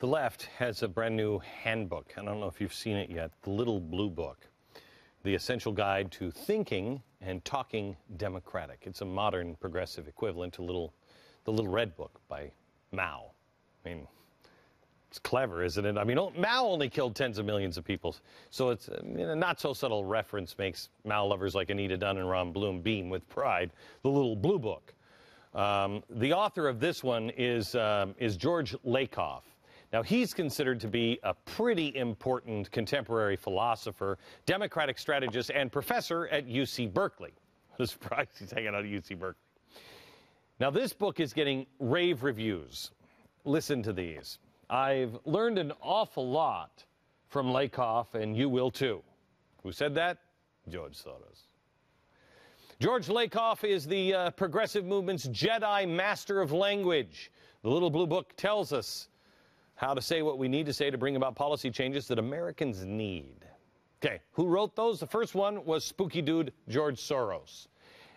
The left has a brand new handbook. I don't know if you've seen it yet, the Little Blue Book, the essential guide to thinking and talking democratic. It's a modern progressive equivalent to the Little Red Book by Mao. I mean, it's clever, isn't it? I mean, Mao only killed tens of millions of people, so it's a not so subtle reference makes Mao lovers like Anita Dunn and Ron Bloom beam with pride. The Little Blue Book. The author of this one is George Lakoff. Now, he's considered to be a pretty important contemporary philosopher, democratic strategist, and professor at UC Berkeley. I'm surprised he's hanging out at UC Berkeley. Now, this book is getting rave reviews. Listen to these. I've learned an awful lot from Lakoff, and you will too. Who said that? George Soros. George Lakoff is the progressive movement's Jedi master of language. The Little Blue Book tells us how to say what we need to say to bring about policy changes that Americans need. Okay, who wrote those? The first one was spooky dude George Soros,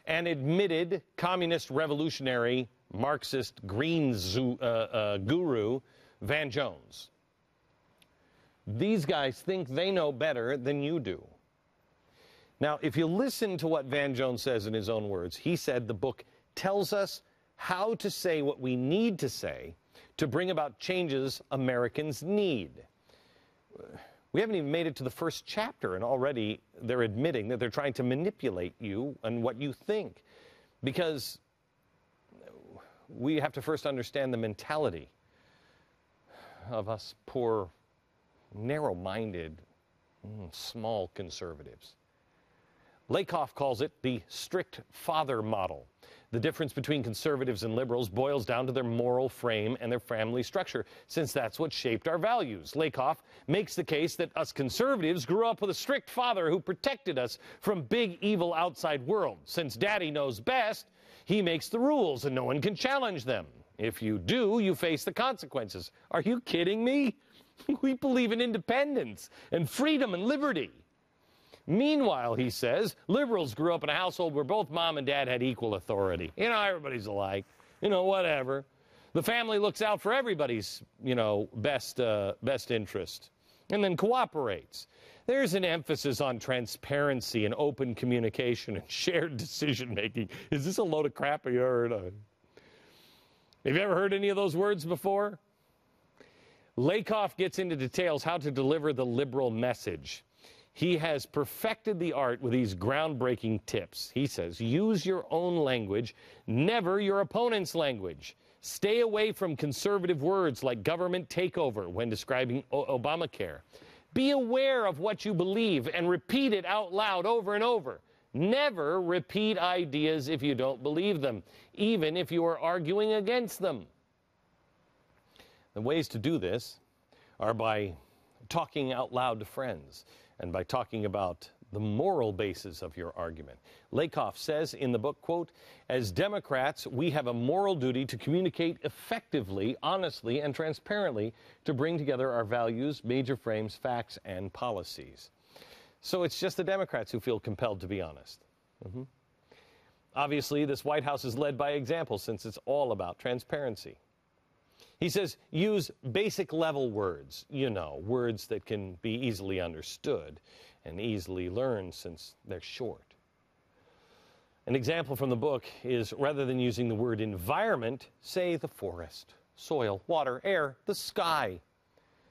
an admitted communist revolutionary Marxist green guru Van Jones. These guys think they know better than you do. Now, if you listen to what Van Jones says in his own words, he said the book tells us how to say what we need to say to bring about changes Americans need. We haven't even made it to the first chapter, and already they're admitting that they're trying to manipulate you and what you think. Because we have to first understand the mentality of us poor, narrow-minded, small conservatives. Lakoff calls it the strict father model. The difference between conservatives and liberals boils down to their moral frame and their family structure, since that's what shaped our values. Lakoff makes the case that us conservatives grew up with a strict father who protected us from big evil outside world. Since daddy knows best, he makes the rules and no one can challenge them. If you do, you face the consequences. Are you kidding me? We believe in independence and freedom and liberty. Meanwhile, he says, liberals grew up in a household where both mom and dad had equal authority. You know, everybody's alike. You know, whatever. The family looks out for everybody's, best interest and then cooperates. There's an emphasis on transparency and open communication and shared decision-making. Is this a load of crap you heard of? Have you ever heard any of those words before? Lakoff gets into details how to deliver the liberal message. He has perfected the art with these groundbreaking tips. He says, use your own language, never your opponent's language. Stay away from conservative words like government takeover when describing Obamacare. Be aware of what you believe and repeat it out loud over and over. Never repeat ideas if you don't believe them, even if you are arguing against them. The ways to do this are by talking out loud to friends and by talking about the moral basis of your argument. Lakoff says in the book, quote, as Democrats, we have a moral duty to communicate effectively, honestly, and transparently to bring together our values, major frames, facts, and policies. So it's just the Democrats who feel compelled to be honest. Obviously, this White House is led by example since it's all about transparency. He says, use basic level words, words that can be easily understood and easily learned since they're short. An example from the book is rather than using the word environment, say the forest, soil, water, air, the sky.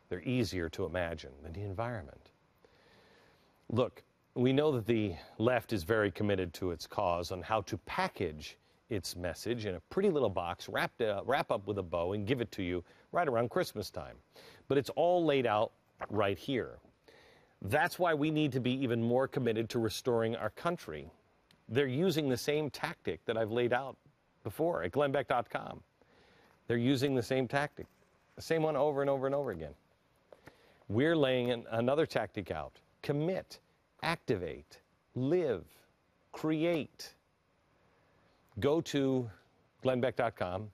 They're easier to imagine than the environment. Look, we know that the left is very committed to its cause on how to package its message in a pretty little box, wrap up with a bow, and give it to you right around Christmas time. But it's all laid out right here. That's why we need to be even more committed to restoring our country. They're using the same tactic that I've laid out before at glennbeck.com. They're using the same tactic, the same one over and over and over again. We're laying another tactic out. Commit, activate, live, create. Go to glennbeck.com.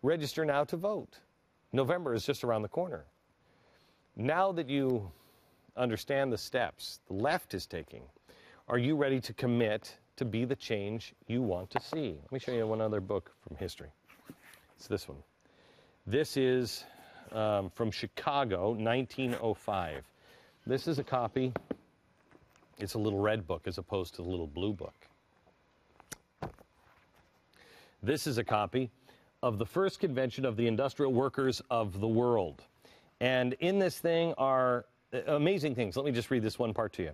Register now to vote. November is just around the corner. Now that you understand the steps the left is taking, are you ready to commit to be the change you want to see? Let me show you one other book from history. It's this one. This is from Chicago, 1905. This is a copy. It's a little red book as opposed to the little blue book. This is a copy of the first convention of the industrial workers of the world. And in this thing are amazing things. Let me just read this one part to you.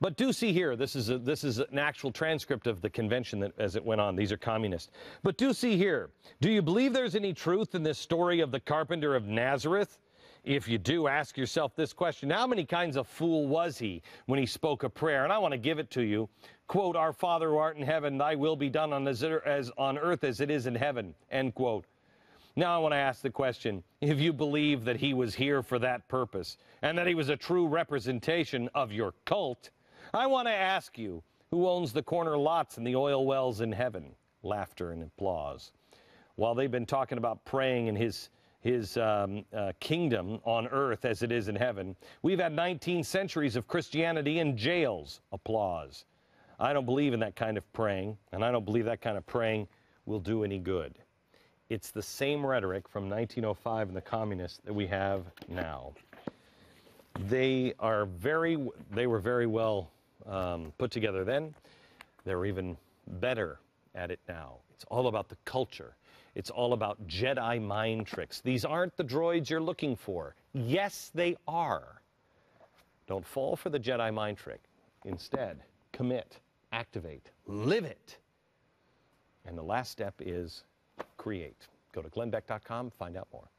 But do see here, this is an actual transcript of the convention that, as it went on. These are communists. But do see here, do you believe there's any truth in this story of the carpenter of Nazareth? If you do, ask yourself this question. How many kinds of fool was he when he spoke a prayer? And I want to give it to you. Quote, our Father who art in heaven, thy will be done on earth as it is in heaven. End quote. Now I want to ask the question, if you believe that he was here for that purpose and that he was a true representation of your cult, I want to ask you, who owns the corner lots and the oil wells in heaven? Laughter and applause. While they've been talking about praying in his kingdom on earth as it is in heaven, we've had 19 centuries of Christianity in jails. Applause. I don't believe in that kind of praying, and I don't believe that kind of praying will do any good. It's the same rhetoric from 1905 and the communists that we have now. They were very well put together then. They're even better at it now. It's all about the culture. It's all about Jedi mind tricks. These aren't the droids you're looking for. Yes, they are. Don't fall for the Jedi mind trick. Instead, commit, activate, live it. And the last step is create. Go to glennbeck.com, find out more.